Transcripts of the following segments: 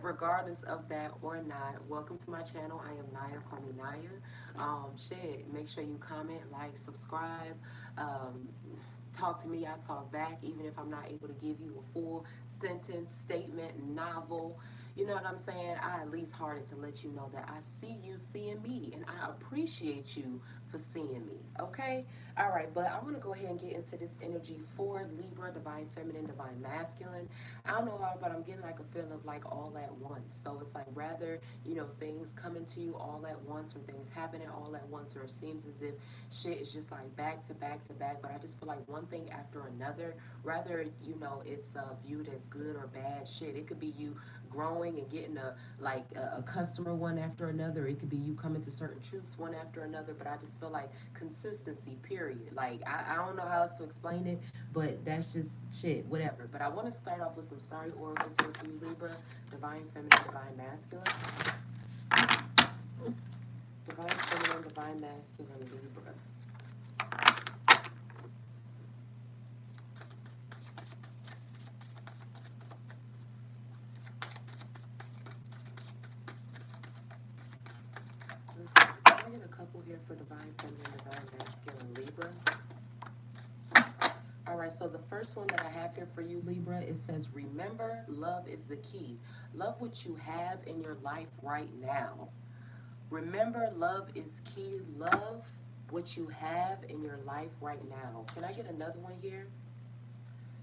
regardless of that or not, welcome to my channel. I am Naya, call me Naya. Shit, make sure you comment, like, subscribe, um, talk to me, I talk back, even if I'm not able to give you a full sentence, statement, novel. You know what I'm saying? I at least hearted to let you know that I see you seeing me, and I appreciate you for seeing me. Okay? All right, but I want to go ahead and get into this energy for Libra, divine feminine, divine masculine. I don't know how, but I'm getting like a feeling of like all at once. So it's like rather, things coming to you all at once, or things happening all at once, or it seems as if shit is just like back to back to back. But I just feel like one thing after another, rather, it's viewed as good or bad shit. It could be you growing and getting a customer one after another. It could be you coming to certain truths one after another. But I just feel like consistency, period. Like I don't know how else to explain it, but that's just shit, whatever. But I want to start off with some starry oracles here for you, Libra. Divine feminine, divine masculine. Divine feminine, divine masculine, Libra. Let's see. Can I get a couple here for divine feminine, divine masculine, Libra? All right, so the first one that I have here for you, Libra, it says, remember, love is the key. Love what you have in your life right now. Remember, love is key. Love what you have in your life right now. Can I get another one here?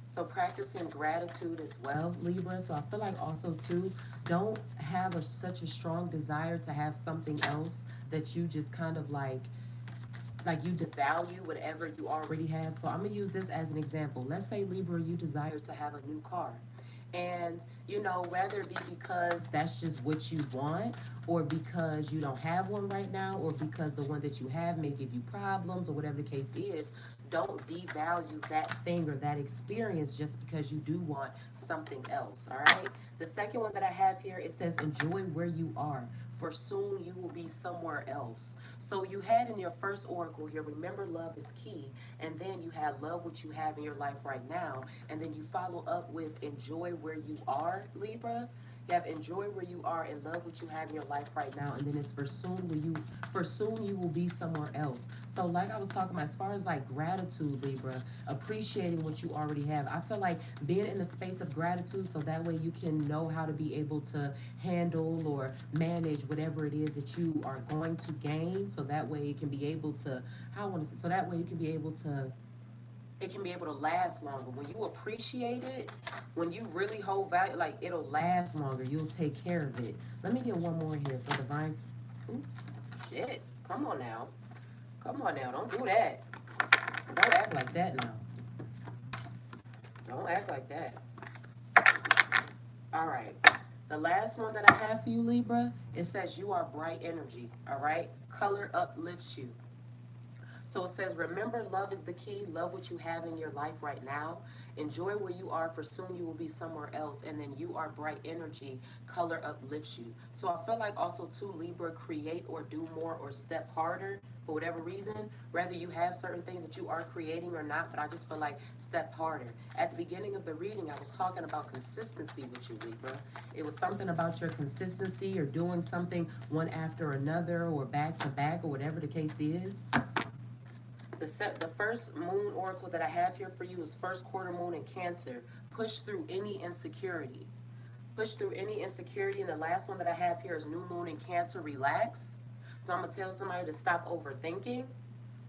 So practicing gratitude as well, Libra. So I feel like also too, don't have such a strong desire to have something else that you just kind of like you devalue whatever you already have. So I'm gonna use this as an example. Let's say, Libra, you desire to have a new car. And whether it be because that's just what you want, or because you don't have one right now, or because the one that you have may give you problems, or whatever the case is, don't devalue that thing or that experience just because you do want something else. All right. The second one that I have here, it says, enjoy where you are, for soon you will be somewhere else. So you had in your first oracle here, remember, love is key. And then you had love what you have in your life right now. And then you follow up with enjoy where you are, Libra. You have enjoy where you are and love what you have in your life right now. And then it's for soon you will be somewhere else. So like I was talking about, as far as like gratitude, Libra, appreciating what you already have. I feel like being in a space of gratitude, so that way you can know how to be able to handle or manage whatever it is that you are going to gain. So that way it can be able to, how I want to say, so that way you can be able to, it can be able to last longer. When you appreciate it, when you really hold value, like it'll last longer. You'll take care of it. Let me get one more here for divine. Oops, shit. Come on now. Come on now. Don't do that. Don't act like that now. Don't act like that. All right. The last one that I have for you, Libra, it says you are bright energy. All right. Color uplifts you. So it says, remember, love is the key. Love what you have in your life right now. Enjoy where you are, for soon you will be somewhere else. And then you are bright energy. Color uplifts you. So I feel like also, too, Libra, create or do more or step harder for whatever reason. Whether you have certain things that you are creating or not, but I just feel like step harder. At the beginning of the reading, I was talking about consistency with you, Libra. It was something about your consistency or doing something one after another or back to back or whatever the case is. The first moon oracle that I have here for you is first quarter moon in Cancer. Push through any insecurity. Push through any insecurity. And the last one that I have here is new moon in Cancer. Relax. So I'm going to tell somebody to stop overthinking,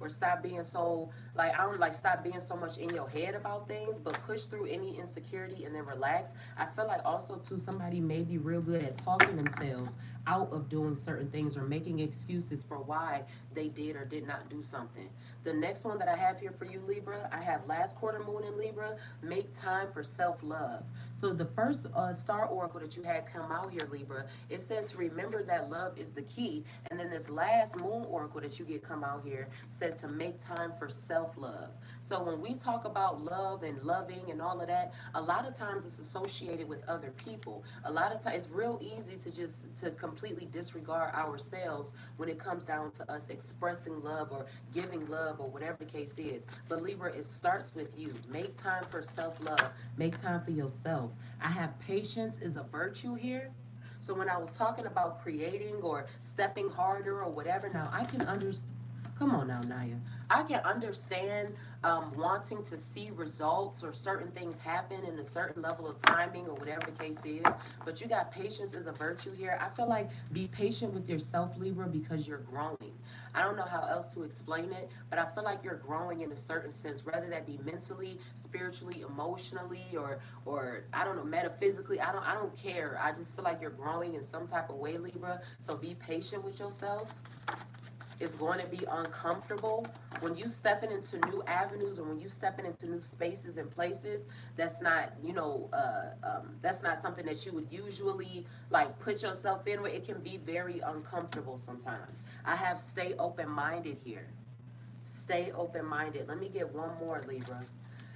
or stop being so, like, I don't like, stop being so much in your head about things, but push through any insecurity and then relax. I feel like also too, somebody may be real good at talking themselves out of doing certain things or making excuses for why they did or did not do something. The next one that I have here for you, Libra, I have last quarter moon in Libra. Make time for self-love. So the first star oracle that you had come out here, Libra, it said to remember that love is the key. And then this last moon oracle that you get come out here said to make time for self-love. So when we talk about love and loving and all of that, a lot of times it's associated with other people. A lot of times it's real easy to completely disregard ourselves when it comes down to us expressing love or giving love or whatever the case is. But Libra, it starts with you. Make time for self-love. Make time for yourself. I have patience is a virtue here. So when I was talking about creating or stepping harder or whatever, now I can understand. Come on now, Naya. I can understand wanting to see results or certain things happen in a certain level of timing or whatever the case is. But you got patience as a virtue here. I feel like be patient with yourself, Libra, because you're growing. I don't know how else to explain it, but I feel like you're growing in a certain sense, whether that be mentally, spiritually, emotionally, or I don't know, metaphysically. I don't care. I just feel like you're growing in some type of way, Libra. So be patient with yourself. It's going to be uncomfortable when you stepping into new avenues or when you stepping into new spaces and places. That's not, that's not something that you would usually like put yourself in with. It can be very uncomfortable sometimes. I have stay open-minded here. Stay open-minded. Let me get one more, Libra.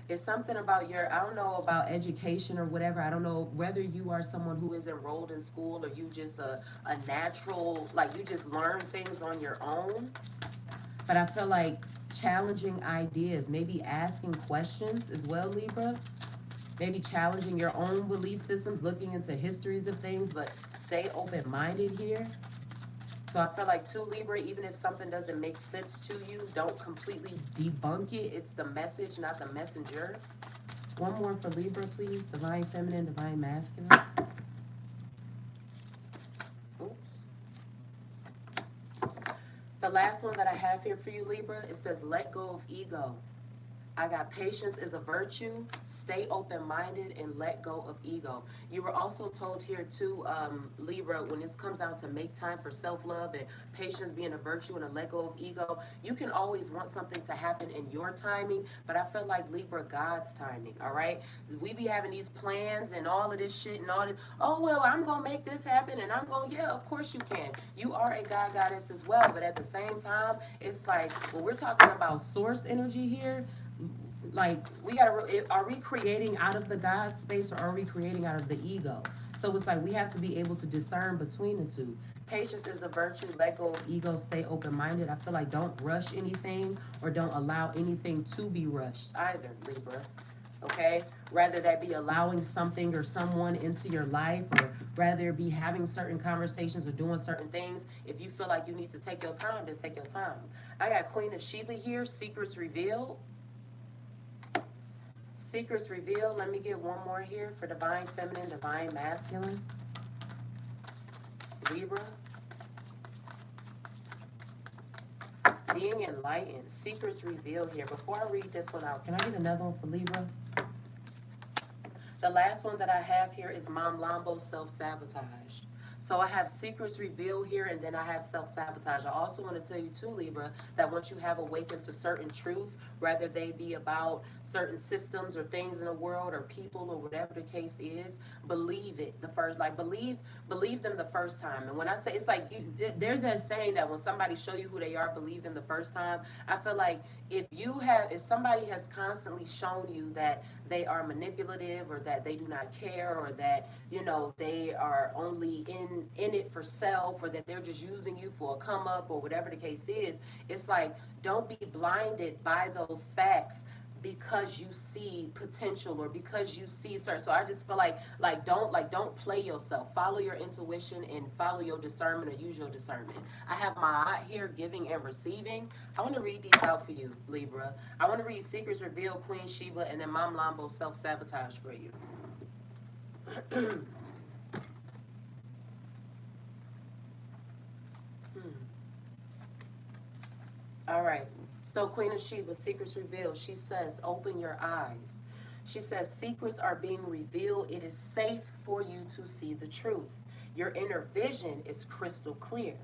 It's something about your, I don't know about education or whatever. I don't know whether you are someone who is enrolled in school or you just a natural, like you just learn things on your own. But I feel like challenging ideas, maybe asking questions as well, Libra. Maybe challenging your own belief systems, looking into histories of things, but stay open-minded here. So I feel like too, Libra, even if something doesn't make sense to you, don't completely debunk it. It's the message, not the messenger. One more for Libra, please. Divine Feminine, Divine Masculine. Oops. The last one that I have here for you, Libra, it says, let go of ego. I got patience is a virtue. Stay open-minded and let go of ego. You were also told here too, Libra, when it comes down to make time for self-love and patience being a virtue and a let go of ego, you can always want something to happen in your timing, but I feel like Libra, God's timing, all right? We be having these plans and all of this shit and all this, oh, well, I'm going to make this happen and I'm going, yeah, of course you can. You are a God goddess as well, but at the same time, it's like, when we're talking about source energy here, like we gotta, are we creating out of the God space or are we creating out of the ego? So it's like we have to be able to discern between the two. Patience is a virtue. Let go of ego. Stay open-minded. I feel like don't rush anything or don't allow anything to be rushed either, Libra. Okay, rather that be allowing something or someone into your life, or rather be having certain conversations or doing certain things. If you feel like you need to take your time, then take your time. I got Queen of Sheba here, secrets revealed. Secrets revealed. Let me get one more here for Divine Feminine, Divine Masculine. Libra. Being enlightened. Secrets revealed here. Before I read this one out, can I get another one for Libra? The last one that I have here is Mom Lambo, self-sabotage. So I have secrets revealed here, and then I have self-sabotage. I also want to tell you too, Libra, that once you have awakened to certain truths, whether they be about certain systems or things in the world or people or whatever the case is, believe it the first, like believe them the first time. And when I say, it's like there's that saying that when somebody show you who they are, believe them the first time. I feel like if somebody has constantly shown you that they are manipulative or that they do not care or that they are only in it for self or that they're just using you for a come up or whatever the case is, it's like don't be blinded by those facts because you see potential or because you see certain. So I just feel like don't play yourself. Follow your intuition and follow your discernment or use your discernment. I have my eye here, giving and receiving. I want to read these out for you, Libra. I want to read Secrets Revealed, Queen Sheba, and then Mom Lambo, self-sabotage for you. All right. So Queen of Sheba, Secrets Revealed, she says, open your eyes. She says, secrets are being revealed. It is safe for you to see the truth. Your inner vision is crystal clear.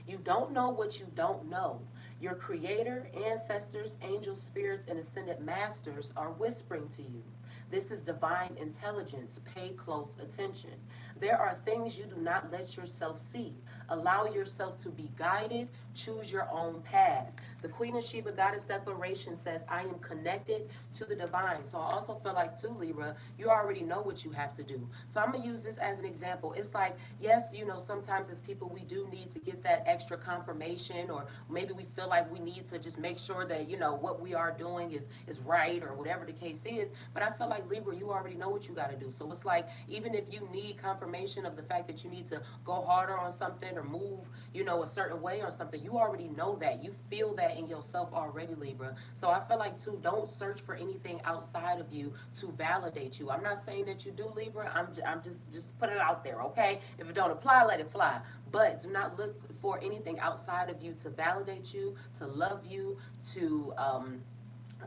You don't know what you don't know. Your creator, ancestors, angels, spirits, and ascended masters are whispering to you. This is divine intelligence. Pay close attention. There are things you do not let yourself see. Allow yourself to be guided. Choose your own path. The Queen of Sheba Goddess Declaration says, I am connected to the divine. So I also feel like, too, Libra, you already know what you have to do. So I'm going to use this as an example. It's like, yes, sometimes as people, we do need to get that extra confirmation, or maybe we feel like we need to just make sure that, what we are doing is right or whatever the case is. But I feel like like Libra, you already know what you got to do. So it's like, even if you need confirmation of the fact that you need to go harder on something or move, a certain way or something, you already know that. You feel that in yourself already, Libra. So I feel like, too, don't search for anything outside of you to validate you. I'm not saying that you do, Libra. I'm just put it out there, okay? If it don't apply, let it fly. But do not look for anything outside of you to validate you, to love you, to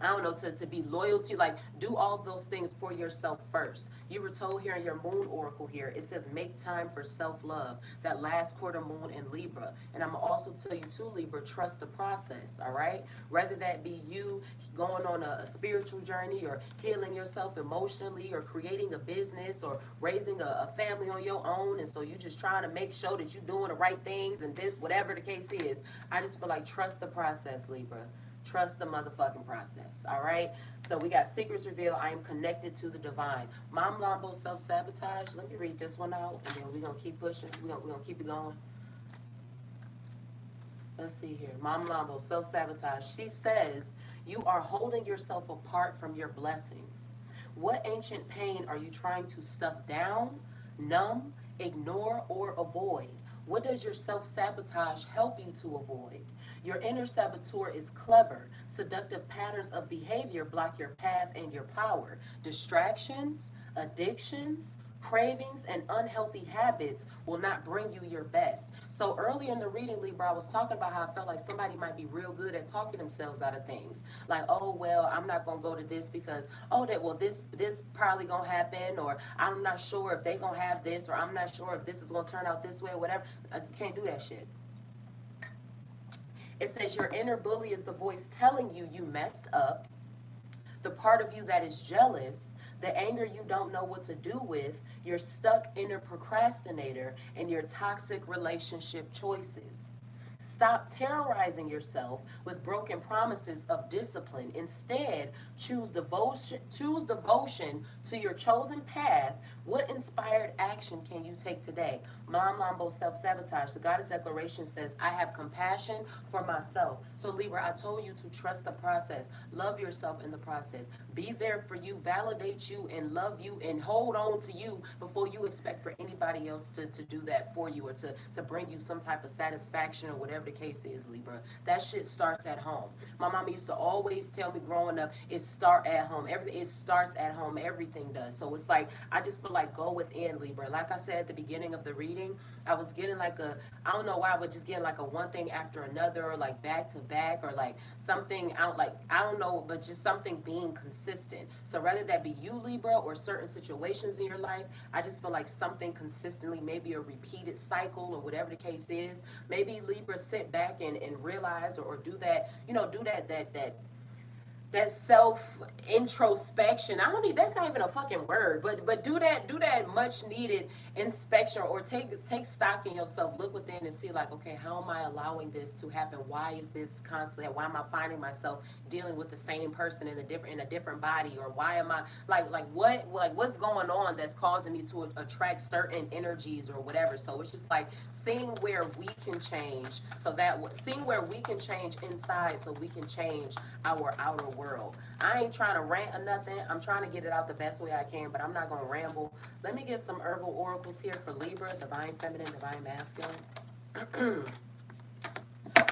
I don't know, to be loyal to, like, do all of those things for yourself first. You were told here in your moon oracle here, it says make time for self-love, that last quarter moon in Libra. And I'm going to also tell you too, Libra, trust the process, all right? Whether that be you going on a spiritual journey or healing yourself emotionally or creating a business or raising a family on your own, and so you just trying to make sure that you're doing the right things and this, whatever the case is, I just feel like trust the process, Libra. Trust the motherfucking process, all right? So we got secrets revealed. I am connected to the divine. Mom Lambo self-sabotage. Let me read this one out, and then we're going to keep pushing. We're gonna keep it going. Let's see here. Mom Lambo self-sabotage. She says, you are holding yourself apart from your blessings. What ancient pain are you trying to stuff down, numb, ignore, or avoid? What does your self-sabotage help you to avoid? Your inner saboteur is clever. Seductive patterns of behavior block your path and your power. Distractions, addictions, cravings, and unhealthy habits will not bring you your best. So earlier in the reading, Libra, I was talking about how I felt like somebody might be real good at talking themselves out of things. Like, oh, well, I'm not going to go to this because, oh, this probably going to happen, or I'm not sure if they going to have this, or I'm not sure if this is going to turn out this way, or whatever. You can't do that shit. It says your inner bully is the voice telling you you messed up, the part of you that is jealous, the anger you don't know what to do with, your stuck inner procrastinator, and your toxic relationship choices. Stop terrorizing yourself with broken promises of discipline. Instead, choose devotion to your chosen path. What inspired action can you take today? Mom Lambo self-sabotage. The goddess declaration says, I have compassion for myself. So Libra, I told you to trust the process. Love yourself in the process. Be there for you, validate you, and love you, and hold on to you before you expect for anybody else to do that for you, or to bring you some type of satisfaction, or whatever the case is, Libra. That shit starts at home. My mama used to always tell me growing up, it starts at home. It starts at home. Everything does. So it's like, I just feel like go within, Libra. Like I said at the beginning of the reading, I was getting like I don't know why, but just getting like a one thing after another, or like back to back, or like something out, like, I don't know, but just something being consistent. So whether that be you, Libra, or certain situations in your life, I just feel like something consistently, maybe a repeated cycle, or whatever the case is. Maybe Libra, sit back and realize, or do that, do that self introspection. I don't need, that's not even a fucking word, but do that much needed inspection, or take stock in yourself. Look within and see, like, okay, how am I allowing this to happen? Why is this constantly? Why am I finding myself dealing with the same person in a different body? Or why am I what's going on that's causing me to attract certain energies or whatever? So it's just like seeing where we can change, seeing where we can change inside, so we can change our outer world. I ain't trying to rant or nothing. I'm trying to get it out the best way I can, but I'm not going to ramble. Let me get some herbal oracles here for Libra, divine feminine, divine masculine.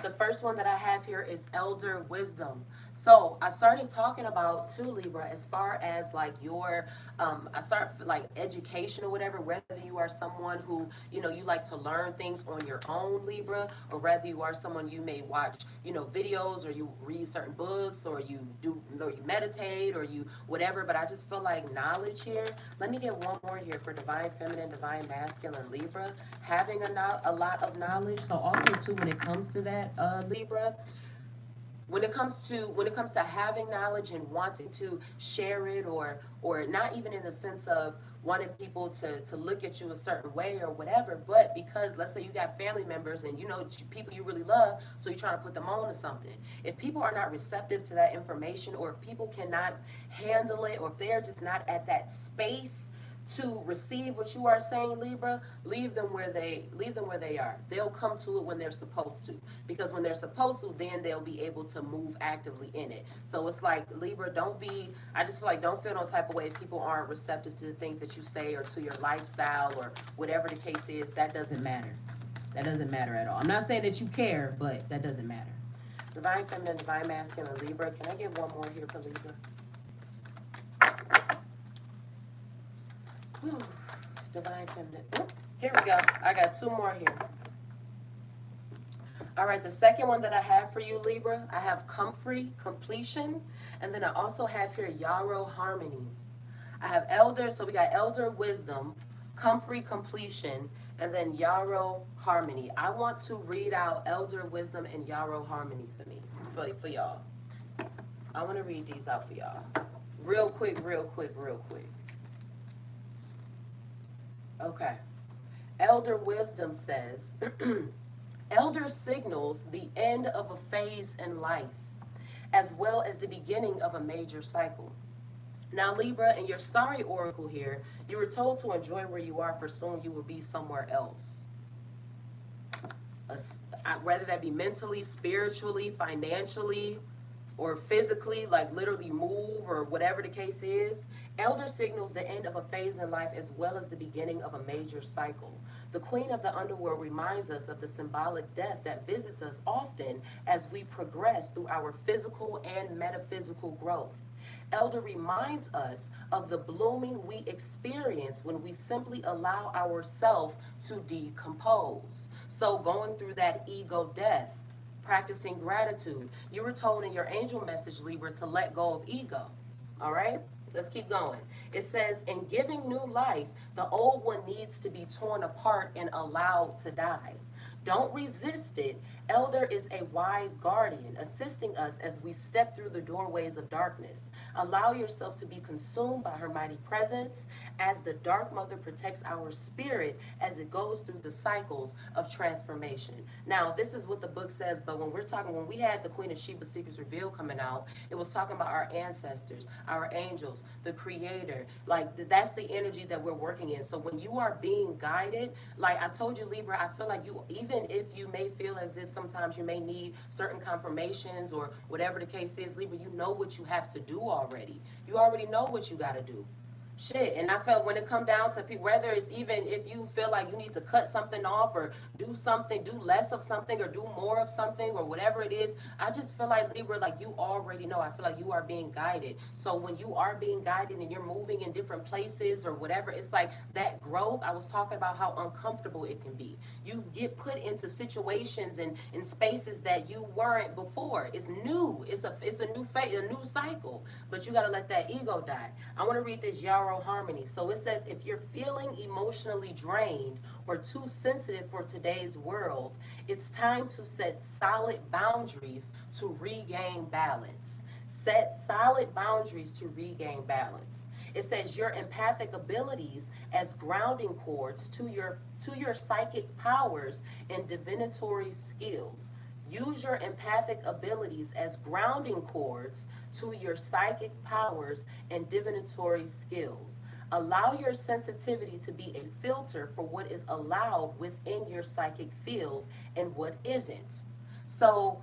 The first one that I have here is elder wisdom. So I started talking about, to Libra, as far as like your, I start like education or whatever, whether you are someone who, you like to learn things on your own, Libra, or whether you are someone, you may watch, videos, or you read certain books, or you you meditate, or you whatever, but I just feel like knowledge here. Let me get one more here for divine feminine, divine masculine, Libra, having a lot of knowledge. So also too, when it comes to that, Libra, when it comes to having knowledge and wanting to share it, or not even in the sense of wanting people to look at you a certain way or whatever, but because, let's say, you got family members and people you really love, so you're trying to put them on to something. If people are not receptive to that information, or if people cannot handle it, or if they're just not at that space to receive what you are saying, Libra, leave them where they are. They'll come to it when they're supposed to. Because when they're supposed to, then they'll be able to move actively in it. So it's like, Libra, I just feel like don't feel no type of way if people aren't receptive to the things that you say or to your lifestyle or whatever the case is. That doesn't matter. That doesn't matter at all. I'm not saying that you care, but that doesn't matter. Divine Feminine, Divine Masculine, Libra. Can I get one more here for Libra? Whew. Divine Feminine. Oop, here we go. I got two more here. All right, the second one that I have for you, Libra, I have Comfrey, Completion, and then I also have here Yarrow, Harmony. I have Elder, so we got Elder Wisdom, Comfrey, Completion, and then Yarrow, Harmony. I want to read out Elder Wisdom and Yarrow, Harmony for me, for y'all. I want to read these out for y'all. Real quick, real quick, real quick. Okay. Elder Wisdom says, Elder signals the end of a phase in life, as well as the beginning of a major cycle. Now, Libra, in your starry oracle here, you were told to enjoy where you are, for soon you will be somewhere else. Whether that be mentally, spiritually, financially, or physically, like literally move or whatever the case is. Elder signals the end of a phase in life as well as the beginning of a major cycle. The Queen of the Underworld reminds us of the symbolic death that visits us often as we progress through our physical and metaphysical growth. Elder reminds us of the blooming we experience when we simply allow ourselves to decompose. So going through that ego death, practicing gratitude. You were told in your angel message, Libra, to let go of ego. All right? Let's keep going. It says, in giving new life, the old one needs to be torn apart and allowed to die. Don't resist it. Elder is a wise guardian, assisting us as we step through the doorways of darkness. Allow yourself to be consumed by her mighty presence as the Dark Mother protects our spirit as it goes through the cycles of transformation. Now, this is what the book says, but when we had the Queen of Sheba Secrets Revealed coming out, it was talking about our ancestors, our angels, the Creator. Like, that's the energy that we're working in. So when you are being guided, like I told you, Libra, I feel like you, even if you may feel as if sometimes you may need certain confirmations or whatever the case is, Libra, you know what you have to do already. You already know what you got to do. Shit, and I felt when it come down to people, whether it's even if you feel like you need to cut something off or do something, do less of something or do more of something or whatever it is, I just feel like, Libra, like you already know. I feel like you are being guided. So when you are being guided and you're moving in different places or whatever, it's like that growth. I was talking about how uncomfortable it can be. You get put into situations and in spaces that you weren't before. It's new. It's a new phase, a new cycle. But you got to let that ego die. I want to read this Yarrow Harmony. So it says, if you're feeling emotionally drained or too sensitive for today's world, it's time to set solid boundaries to regain balance. Set solid boundaries to regain balance. It says your empathic abilities as grounding cords to your psychic powers and divinatory skills. Use your empathic abilities as grounding cords to your psychic powers and divinatory skills. Allow your sensitivity to be a filter for what is allowed within your psychic field and what isn't. So,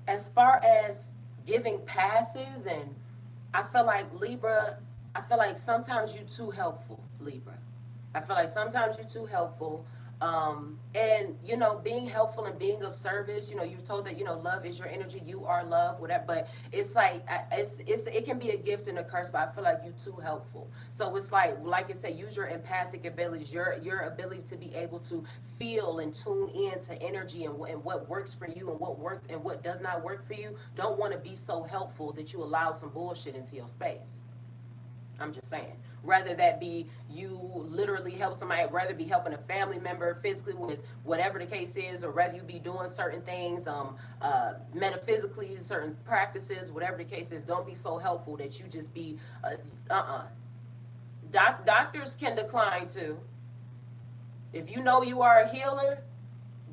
as far as giving passes, and I feel like, Libra, I feel like sometimes you're too helpful, Libra. I feel like sometimes you're too helpful. And being helpful and being of service, you're told that, love is your energy, you are love, whatever, but it's like, it can be a gift and a curse, but I feel like you're too helpful. So it's like I said, use your empathic abilities, your ability to be able to feel and tune in to energy and what works for you and what works and what does not work for you. Don't want to be so helpful that you allow some bullshit into your space. I'm just saying. Rather that be you literally help somebody, rather be helping a family member physically with whatever the case is, or rather you be doing certain things metaphysically, certain practices, whatever the case is. Don't be so helpful that you just be doctors can decline too. If you know you are a healer,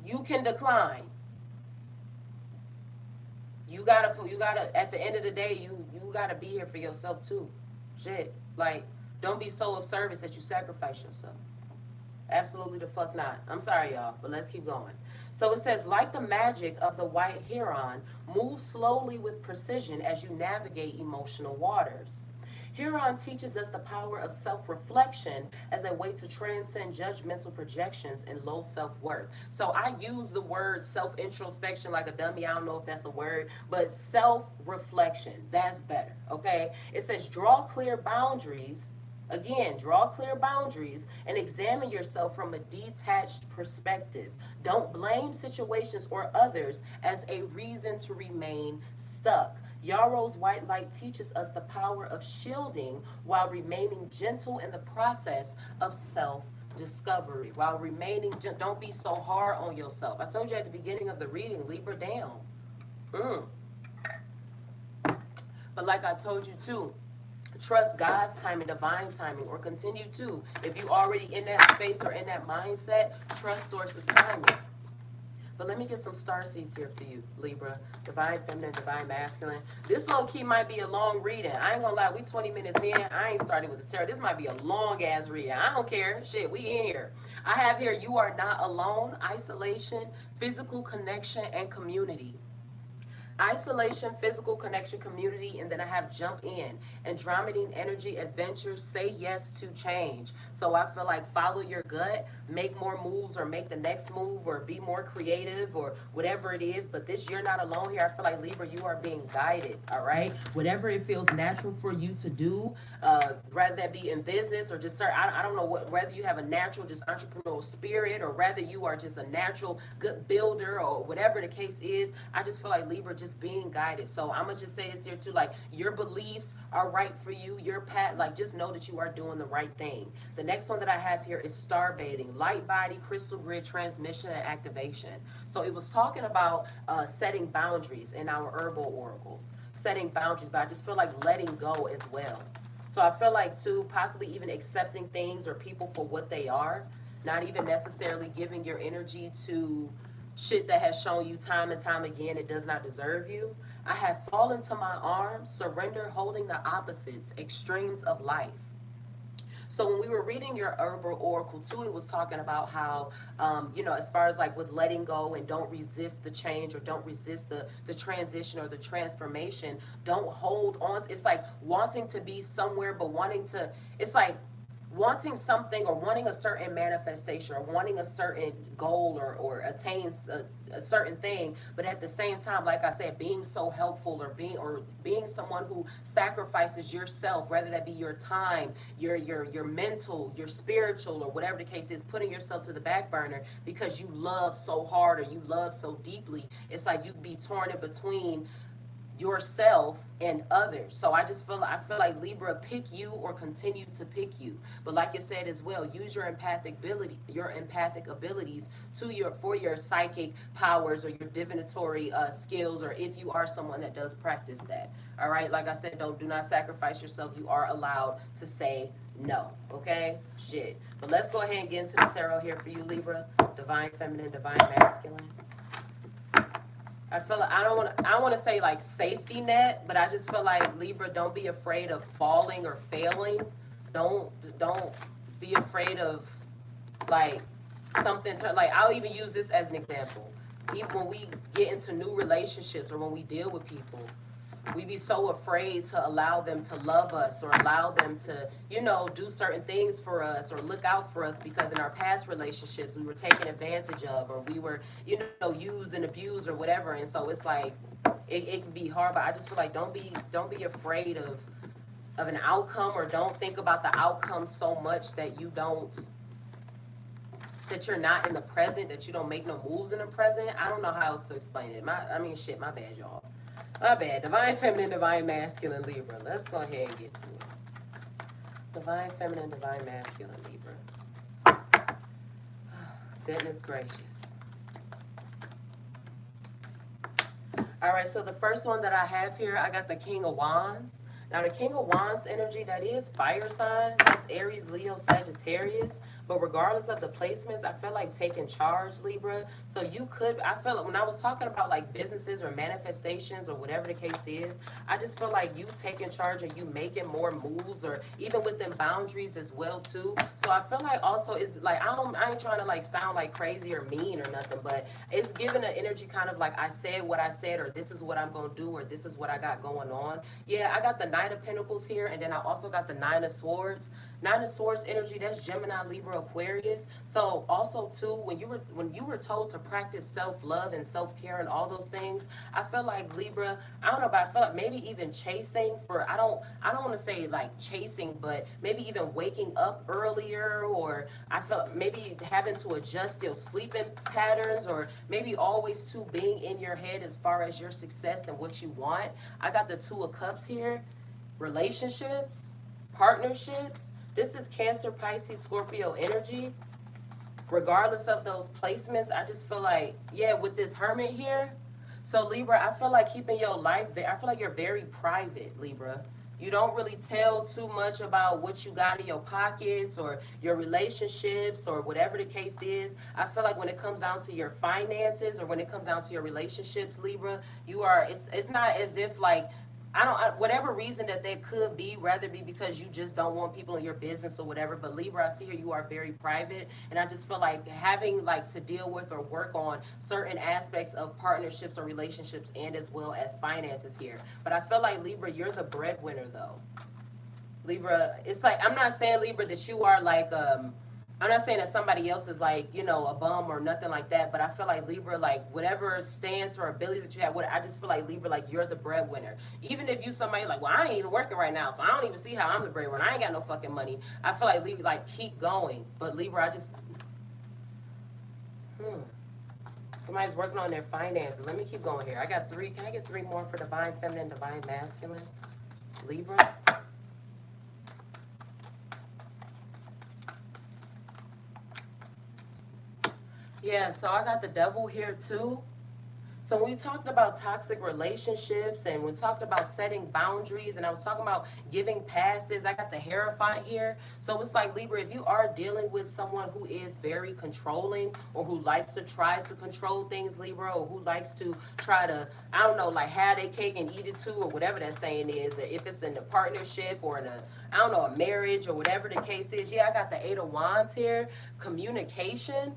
you can decline. You gotta at the end of the day, you gotta be here for yourself too. Shit, like, Don't be so of service that you sacrifice yourself. Absolutely the fuck not. I'm sorry, y'all, but let's keep going. So it says, like the magic of the white heron, move slowly with precision as you navigate emotional waters. Huron teaches us the power of self-reflection as a way to transcend judgmental projections and low self-worth. So I use the word self-introspection like a dummy. I don't know if that's a word, but self-reflection, that's better, okay? It says draw clear boundaries. Again, draw clear boundaries and examine yourself from a detached perspective. Don't blame situations or others as a reason to remain stuck. Yarrow's white light teaches us the power of shielding while remaining gentle in the process of self-discovery. While remaining, don't be so hard on yourself. I told you at the beginning of the reading, Libra down. But like I told you too, trust God's timing, divine timing, or continue to. If you already in that space or in that mindset, trust Source's timing. But let me get some star seeds here for you, Libra. Divine Feminine, Divine Masculine. This low-key might be a long reading. I ain't gonna lie, we 20 minutes in. I ain't started with the tarot. This might be a long-ass reading. I don't care. Shit, we in here. I have here, you are not alone, isolation, physical connection, and community. Isolation, physical connection, community, and then I have jump in. Andromedan energy, adventure, say yes to change. So I feel like follow your gut, make more moves or make the next move or be more creative or whatever it is. But this, you're not alone here. I feel like Libra, you are being guided, all right? Whatever it feels natural for you to do, rather that be in business or just, I don't know, whether you have a natural just entrepreneurial spirit or rather you are just a natural good builder or whatever the case is. I just feel like Libra just being guided. So I'm gonna just say this here too, like your beliefs are right for you, your path, like just know that you are doing the right thing. The next one that I have here is star bathing, light body, crystal grid transmission and activation. So it was talking about setting boundaries in our herbal oracles, setting boundaries, but I just feel like letting go as well. So I feel like too, possibly even accepting things or people for what they are, not even necessarily giving your energy to shit that has shown you time and time again it does not deserve you. I have fallen to my arms, surrender, holding the opposites, extremes of life. So when we were reading your herbal oracle too, it was talking about how, as far as like with letting go and don't resist the change or don't resist the transition or the transformation, don't hold on. It's like wanting to be somewhere, but it's like wanting something or wanting a certain manifestation or wanting a certain goal or attain a certain thing, but at the same time, like I said, being so helpful or being someone who sacrifices yourself, whether that be your time, your mental, your spiritual, or whatever the case is, putting yourself to the back burner because you love so hard or you love so deeply. It's like you be torn in between yourself and others. So I feel like Libra, pick you or continue to pick you. But like it said as well, use your empathic abilities for your psychic powers or your divinatory skills, or if you are someone that does practice that. All right, like I said, do not sacrifice yourself. You are allowed to say no. Okay, shit. But let's go ahead and get into the tarot here for you, Libra. Divine Feminine, Divine Masculine. I feel like I don't want to say like safety net, but I just feel like Libra, don't be afraid of falling or failing. Don't be afraid of like something like I'll even use this as an example. Even when we get into new relationships or when we deal with people, we be so afraid to allow them to love us or allow them to, do certain things for us or look out for us because in our past relationships we were taken advantage of or we were, used and abused or whatever. And so it's like it can be hard, but I just feel like don't be afraid of an outcome, or don't think about the outcome so much that you're not in the present, that you don't make no moves in the present. I don't know how else to explain it. My bad, y'all. My bad. Divine Feminine, Divine Masculine, Libra. Let's go ahead and get to it. Divine Feminine, Divine Masculine, Libra. Goodness gracious. All right, so the first one that I have here, I got the King of Wands. Now, the King of Wands energy, that is fire sign. That's Aries, Leo, Sagittarius. But regardless of the placements, I feel like taking charge, Libra. So you could, I feel like when I was talking about like businesses or manifestations or whatever the case is, I just feel like you taking charge or you making more moves or even within boundaries as well too. So I feel like also it's like I ain't trying to like sound like crazy or mean or nothing, but it's giving an energy kind of like I said what I said, or this is what I'm gonna do, or this is what I got going on. Yeah, I got the Knight of Pentacles here, and then I also got the Nine of Swords. Nine of Swords energy, that's Gemini, Libra, Aquarius. So also too, when you were told to practice self-love and self-care and all those things, I feel like Libra, I don't know, but I feel like maybe even chasing for I don't want to say like chasing, but maybe even waking up earlier, or I feel like maybe having to adjust your sleeping patterns, or maybe always too being in your head as far as your success and what you want. I got the Two of Cups here. Relationships, partnerships. This is Cancer, Pisces, Scorpio energy. Regardless of those placements, I just feel like, yeah, with this Hermit here. So Libra, I feel like keeping your life, I feel like you're very private, Libra. You don't really tell too much about what you got in your pockets or your relationships or whatever the case is. I feel like when it comes down to your finances or when it comes down to your relationships, Libra, it's not as if like whatever reason that there could be, rather be because you just don't want people in your business or whatever. But Libra, I see here you are very private, and I just feel like having like to deal with or work on certain aspects of partnerships or relationships and as well as finances here. But I feel like Libra, you're the breadwinner though. Libra, it's like I'm not saying Libra that you are like I'm not saying that somebody else is like, a bum or nothing like that, but I feel like Libra, like whatever stance or abilities that you have, I just feel like Libra, like you're the breadwinner. Even if you somebody like, well, I ain't even working right now, so I don't even see how I'm the breadwinner. I ain't got no fucking money. I feel like Libra, like keep going. But Libra, somebody's working on their finances. Let me keep going here. I got three. Can I get three more for Divine Feminine, Divine Masculine? Libra. Yeah, so I got the Devil here too. So when we talked about toxic relationships and we talked about setting boundaries and I was talking about giving passes, I got the Hierophant here. So it's like Libra, if you are dealing with someone who is very controlling or who likes to try to control things, Libra, or who likes to try to, I don't know, like have their cake and eat it too, or whatever that saying is, or if it's in a partnership or in I don't know, a marriage or whatever the case is. Yeah, I got the Eight of Wands here. Communication.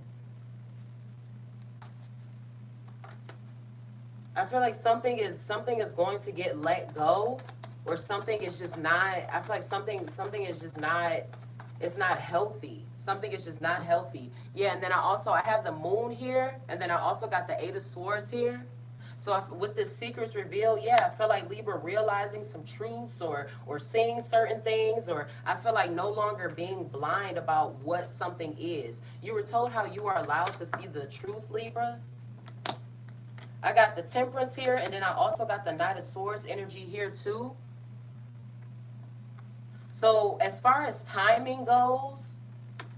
I feel like something is going to get let go, or something is just not. I feel like something is just not. It's not healthy. Something is just not healthy. Yeah, and then I have the Moon here, and then I also got the Eight of Swords here. So with this secrets reveal, yeah, I feel like Libra realizing some truths or seeing certain things, or I feel like no longer being blind about what something is. You were told how you are allowed to see the truth, Libra. I got the Temperance here, and then I also got the Knight of Swords energy here too. So as far as timing goes,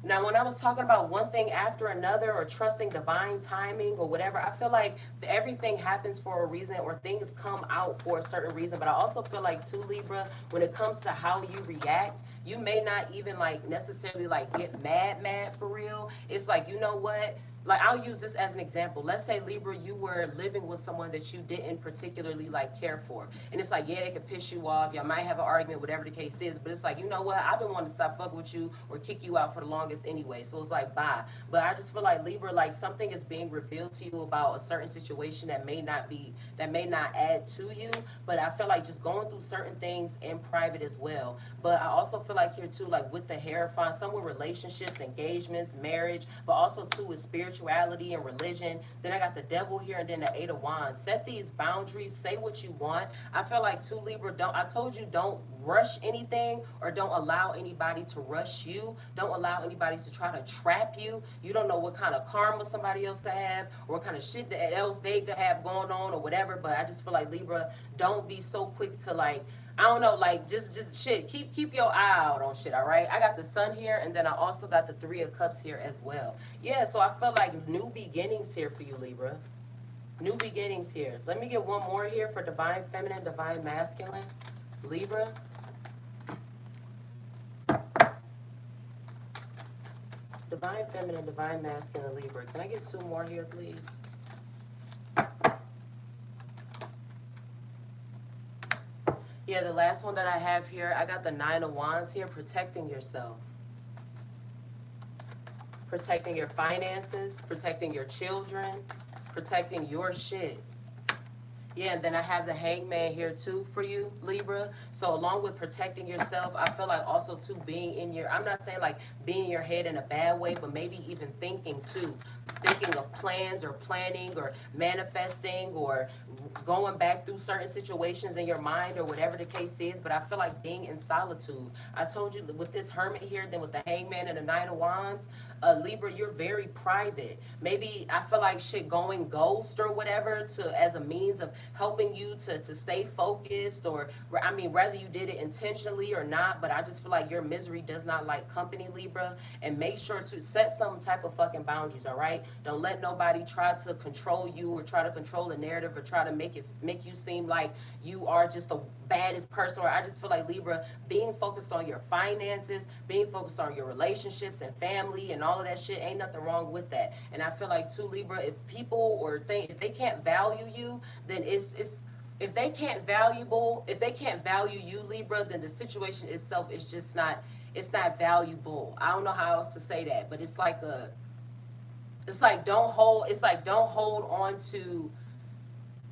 now when I was talking about one thing after another or trusting divine timing or whatever, I feel like everything happens for a reason or things come out for a certain reason. But I also feel like too, Libra, when it comes to how you react, you may not even like necessarily like get mad for real. It's like, you know what? Like I'll use this as an example. Let's say Libra, you were living with someone that you didn't particularly like care for, and it's like, yeah, they could piss you off. Y'all might have an argument, whatever the case is. But it's like, you know what? I've been wanting to stop fucking with you or kick you out for the longest anyway. So it's like, bye. But I just feel like Libra, like something is being revealed to you about a certain situation that may not add to you. But I feel like just going through certain things in private as well. But I also feel like here too, like with the Hierophant, some with relationships, engagements, marriage, but also too with spirituality and religion. Then I got the Devil here, and then the Eight of Wands. Set these boundaries. Say what you want. I feel like too, Libra, I told you don't rush anything or don't allow anybody to rush you. Don't allow anybody to try to trap you. You don't know what kind of karma somebody else could have or what kind of shit else they could have going on or whatever. But I just feel like Libra, don't be so quick to like, I don't know, like just shit. Keep your eye out on shit, all right? I got the Sun here, and then I also got the Three of Cups here as well. Yeah, so I feel like new beginnings here for you, Libra. New beginnings here. Let me get one more here for Divine Feminine, Divine Masculine. Libra. Divine Feminine, Divine Masculine, Libra. Can I get 2 more here, please? Yeah, the last one that I have here, I got the 9 of Wands here, protecting yourself. Protecting your finances, protecting your children, protecting your shit. Yeah, and then I have the Hangman here too for you, Libra. So along with protecting yourself, I feel like also too being in your, I'm not saying like being in your head in a bad way, but maybe even thinking too. Thinking of plans or planning or manifesting or going back through certain situations in your mind or whatever the case is. But I feel like being in solitude. I told you that with this Hermit here, then with the Hangman and the 9 of Wands, Libra, you're very private. Maybe I feel like shit going ghost or whatever to as a means of helping you to stay focused, or I mean whether you did it intentionally or not, but I just feel like your misery does not like company, Libra. And make sure to set some type of fucking boundaries, all right? Don't let nobody try to control you or try to control the narrative or try to make you seem like you are just the baddest person. Or I just feel like, Libra, being focused on your finances, being focused on your relationships and family and all of that shit, ain't nothing wrong with that. And I feel like too, Libra, if people or if they can't value you, then it's if they can't value you, Libra, then the situation itself is just not, it's not valuable. I don't know how else to say that, but it's like don't hold on to,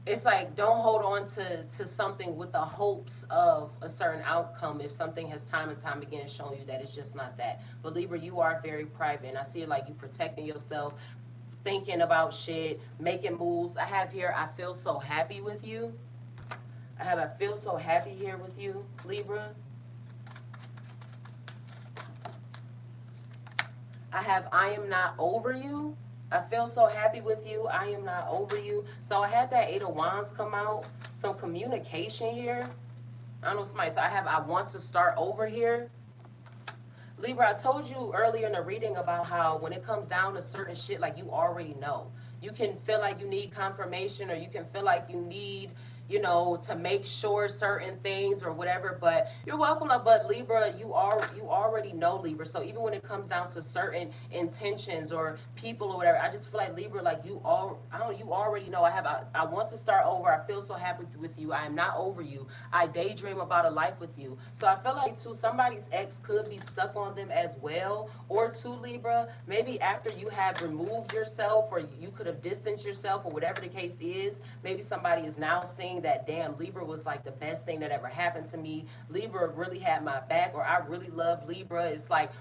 it's like don't hold on to something with the hopes of a certain outcome if something has time and time again shown you that it's just not that. But Libra, you are very private, and I see it like you protecting yourself, thinking about shit, making moves. I have here, I feel so happy with you. I feel so happy here with you, Libra. I have, I am not over you. I feel so happy with you. I am not over you. So I had that 8 of Wands come out. Some communication here. I don't know, somebody, I want to start over here. Libra, I told you earlier in the reading about how when it comes down to certain shit, like you already know. You can feel like you need confirmation, or you can feel like you need, you know, to make sure certain things or whatever, but you're welcome. But Libra, you already know, Libra. So even when it comes down to certain intentions or people or whatever, I just feel like, Libra, like you already know. I want to start over. I feel so happy with you. I am not over you. I daydream about a life with you. So I feel like too, somebody's ex could be stuck on them as well. Or too, Libra, maybe after you have removed yourself, or you could have distanced yourself, or whatever the case is, maybe somebody is now seeing that, damn, Libra was like the best thing that ever happened to me. Libra really had my back, or I really love Libra. It's like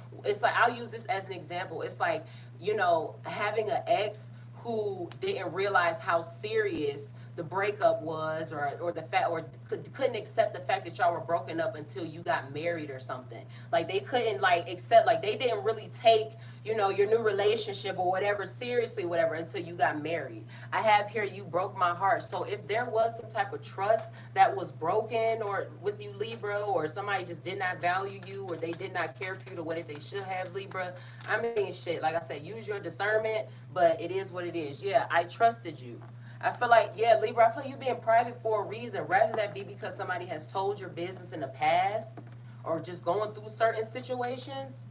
I'll use this as an example. It's like, you know, having an ex who didn't realize how serious the breakup was, or the fact, or couldn't accept the fact that y'all were broken up until you got married or something. Like they couldn't like accept, like they didn't really take, you know, your new relationship or whatever seriously, whatever, until you got married. I have here, you broke my heart. So if there was some type of trust that was broken or with you, Libra, or somebody just did not value you, or they did not care for you the way that they should have, Libra, I mean, shit, like I said, use your discernment, but it is what it is. Yeah, I trusted you. I feel like, yeah, Libra, I feel like you being private for a reason, rather that be because somebody has told your business in the past or just going through certain situations.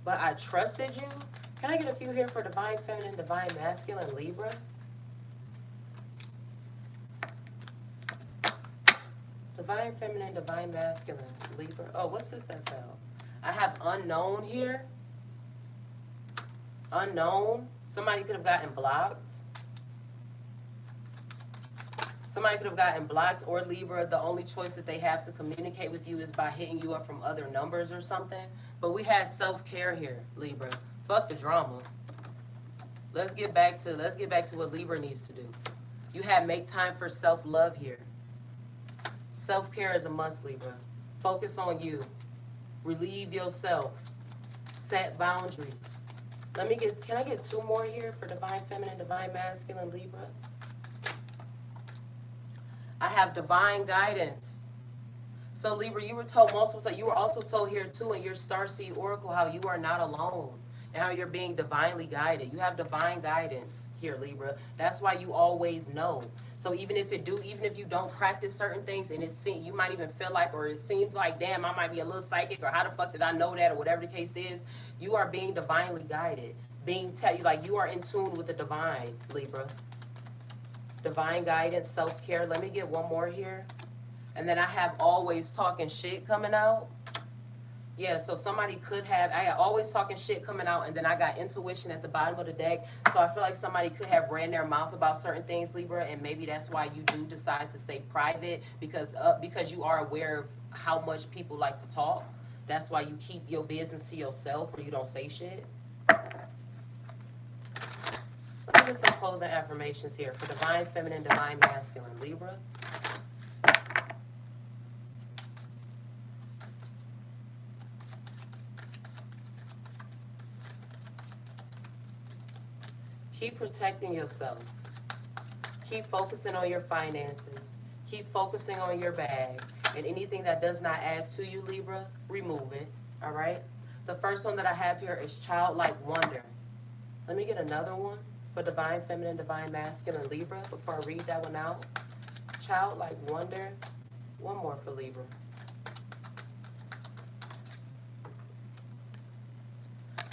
But I trusted you. Can I get a few here for Divine Feminine, Divine Masculine, Libra? Divine Feminine, Divine Masculine, Libra. Oh, what's this that fell? I have unknown here. Unknown. Somebody could have gotten blocked. Somebody could have gotten blocked, or Libra, the only choice that they have to communicate with you is by hitting you up from other numbers or something. But we had self-care here, Libra. Fuck the drama. Let's get back to what Libra needs to do. You have make time for self-love here. Self-care is a must, Libra. Focus on you. Relieve yourself. Set boundaries. Can I get 2 more here for Divine Feminine, Divine Masculine, Libra? I have divine guidance. So Libra, you were told multiple times, you were also told here too in your Starseed Oracle how you are not alone. and how you're being divinely guided. You have divine guidance here, Libra. That's why you always know. So even if you don't practice certain things, and you might even feel like, or it seems like, damn, I might be a little psychic, or how the fuck did I know that, or whatever the case is, you are being divinely guided. Like you are in tune with the divine, Libra. Divine guidance, self-care. Let me get one more here. And then I have always talking shit coming out. Yeah, so somebody could have, I got always talking shit coming out, and then I got intuition at the bottom of the deck. So I feel like somebody could have ran their mouth about certain things, Libra, and maybe that's why you do decide to stay private, because you are aware of how much people like to talk. That's why you keep your business to yourself, or you don't say shit. Let me get some closing affirmations here for divine feminine, divine masculine, Libra. Keep protecting yourself. Keep focusing on your finances. Keep focusing on your bag. And anything that does not add to you, Libra, remove it. All right? The first one that I have here is childlike wonder. Let me get another one for divine feminine, divine masculine, Libra, before I read that one out. Childlike wonder. One more for Libra.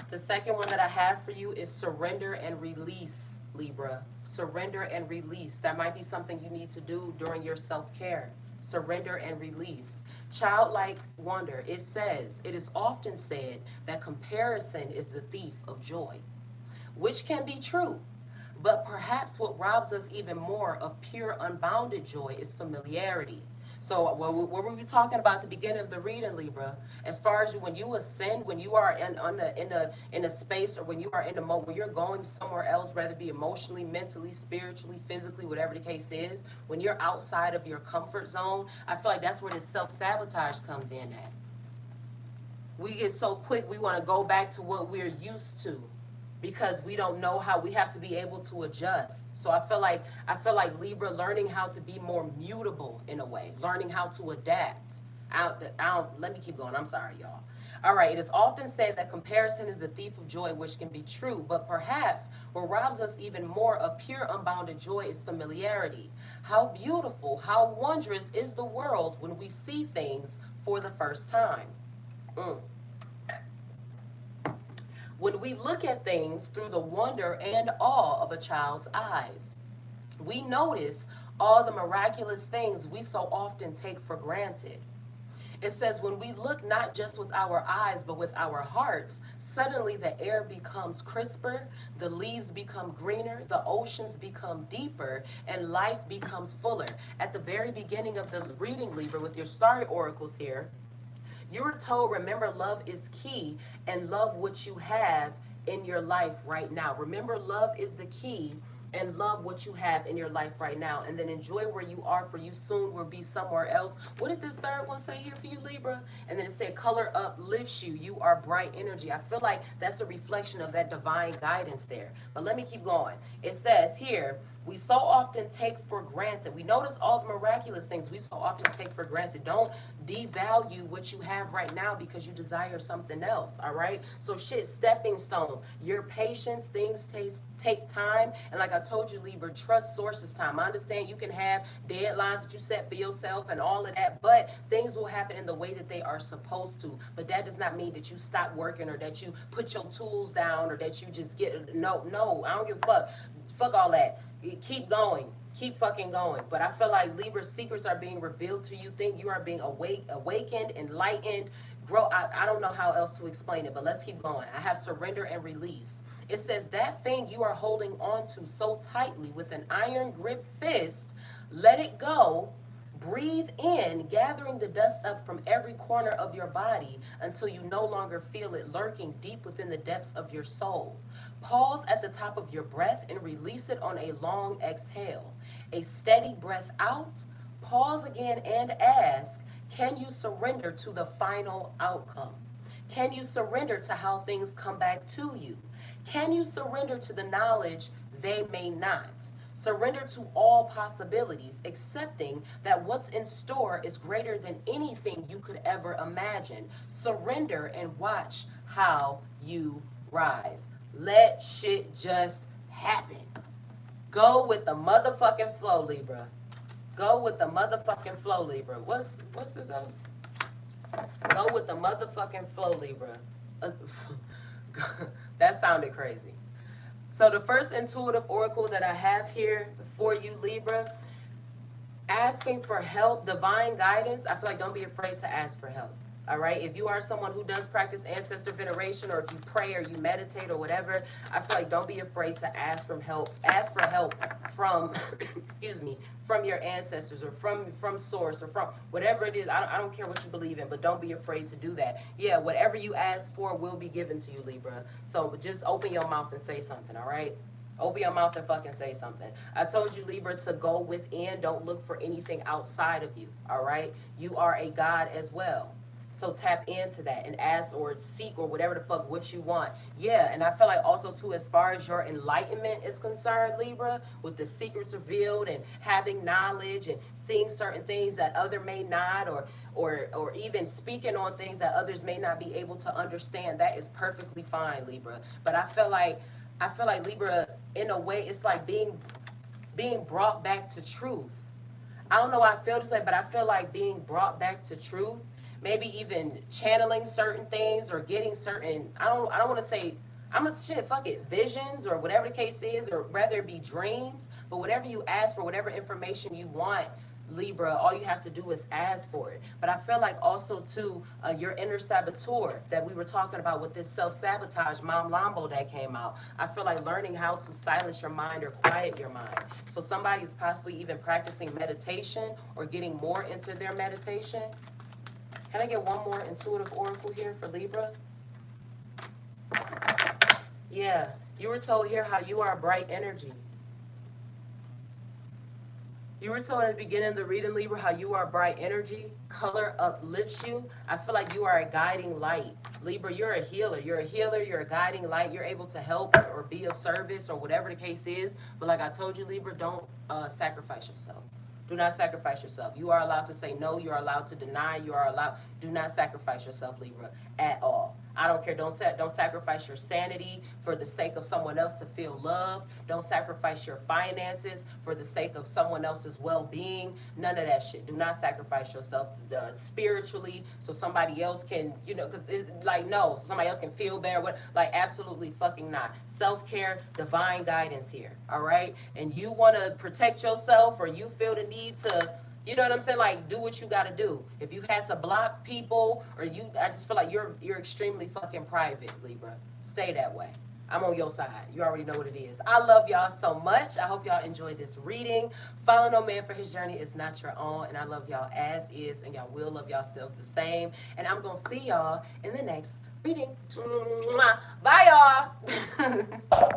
The second one that I have for you is surrender and release, Libra. Surrender and release. That might be something you need to do during your self-care. Surrender and release. Childlike wonder. It says, it is often said that comparison is the thief of joy, which can be true. But perhaps what robs us even more of pure unbounded joy is familiarity. So what were we talking about at the beginning of the reading, Libra? As far as when you ascend, when you are in a space, or when you are in a moment, when you're going somewhere else, whether it be emotionally, mentally, spiritually, physically, whatever the case is, when you're outside of your comfort zone, I feel like that's where this self-sabotage comes in at. We get so quick, we want to go back to what we're used to, because we don't know how. We have to be able to adjust. So I feel like Libra, learning how to be more mutable in a way, learning how to adapt. Let me keep going. I'm sorry, y'all. All right. It is often said that comparison is the thief of joy, which can be true, but perhaps what robs us even more of pure unbounded joy is familiarity. How beautiful, how wondrous is the world when we see things for the first time. When we look at things through the wonder and awe of a child's eyes, we notice all the miraculous things we so often take for granted. It says, when we look not just with our eyes, but with our hearts, suddenly the air becomes crisper, the leaves become greener, the oceans become deeper, and life becomes fuller. At the very beginning of the reading, Libra, with your star oracles here, you were told, remember, love is key, and love what you have in your life right now. Remember, love is the key, and love what you have in your life right now. And then enjoy where you are, for you soon will be somewhere else. What did this third one say here for you, Libra? And then it said, color uplifts you. You are bright energy. I feel like that's a reflection of that divine guidance there. But let me keep going. It says here, we so often take for granted. We notice all the miraculous things we so often take for granted. Don't devalue what you have right now because you desire something else, all right? So stepping stones, your patience, things take time. And like I told you, Libra, trust sources time. I understand you can have deadlines that you set for yourself and all of that, but things will happen in the way that they are supposed to. But that does not mean that you stop working, or that you put your tools down, or that you just no, I don't give a fuck. Fuck all that. Keep going. Keep fucking going. But I feel like Libra's secrets are being revealed to you. Think you are being awakened, enlightened, grow. I don't know how else to explain it, but let's keep going. I have surrender and release. It says that thing you are holding on to so tightly with an iron grip fist, let it go. Breathe in, gathering the dust up from every corner of your body until you no longer feel it lurking deep within the depths of your soul. Pause at the top of your breath and release it on a long exhale. A steady breath out. Pause again and ask, can you surrender to the final outcome? Can you surrender to how things come back to you? Can you surrender to the knowledge they may not? Surrender to all possibilities, accepting that what's in store is greater than anything you could ever imagine. Surrender and watch how you rise. Let shit just happen. Go with the motherfucking flow, Libra. Go with the motherfucking flow, Libra. What's this? Go with the motherfucking flow, Libra. That sounded crazy. So the first intuitive oracle that I have here for you, Libra, asking for help, divine guidance. I feel like don't be afraid to ask for help. All right. If you are someone who does practice ancestor veneration, or if you pray or you meditate or whatever, I feel like don't be afraid to ask from help. Ask for help from, excuse me, from your ancestors, or from source, or from whatever it is. I don't care what you believe in, but don't be afraid to do that. Yeah, whatever you ask for will be given to you, Libra. So just open your mouth and say something. All right. Open your mouth and fucking say something. I told you, Libra, to go within. Don't look for anything outside of you. All right. You are a god as well. So tap into that and ask or seek or whatever the fuck what you want. Yeah, and I feel like also too, as far as your enlightenment is concerned, Libra, with the secrets revealed and having knowledge and seeing certain things that other may not, or even speaking on things that others may not be able to understand, that is perfectly fine, Libra. But I feel like Libra, in a way, it's like being brought back to truth. I don't know why I feel this way, but I feel like being brought back to truth. Maybe even channeling certain things or getting certain, I don't want to say, fuck it, visions or whatever the case is, or rather it be dreams, but whatever you ask for, whatever information you want, Libra, all you have to do is ask for it. But I feel like also too, your inner saboteur that we were talking about with this self-sabotage, Mom Lambo, that came out. I feel like learning how to silence your mind or quiet your mind. So somebody is possibly even practicing meditation or getting more into their meditation. Can I get one more intuitive oracle here for Libra? Yeah, you were told here how you are a bright energy. You were told at the beginning of the reading, Libra, how you are bright energy. Color uplifts you. I feel like you are a guiding light. Libra, you're a healer. You're a healer. You're a guiding light. You're able to help or be of service or whatever the case is. But like I told you, Libra, don't sacrifice yourself. Do not sacrifice yourself. You are allowed to say no. You are allowed to deny. You are allowed. Do not sacrifice yourself, Libra, at all. I don't care. Don't sacrifice your sanity for the sake of someone else to feel loved. Don't sacrifice your finances for the sake of someone else's well-being. None of that shit. Do not sacrifice yourself spiritually so somebody else can, because it's like, no, somebody else can feel better. Like, absolutely fucking not. Self-care, divine guidance here, all right? And you want to protect yourself, or you feel the need to, you know what I'm saying? Like, do what you got to do. If you had to block people, I just feel like you're extremely fucking private, Libra. Stay that way. I'm on your side. You already know what it is. I love y'all so much. I hope y'all enjoyed this reading. Follow no man for his journey is not your own. And I love y'all as is, and y'all will love yourselves the same. And I'm going to see y'all in the next reading. Bye, y'all.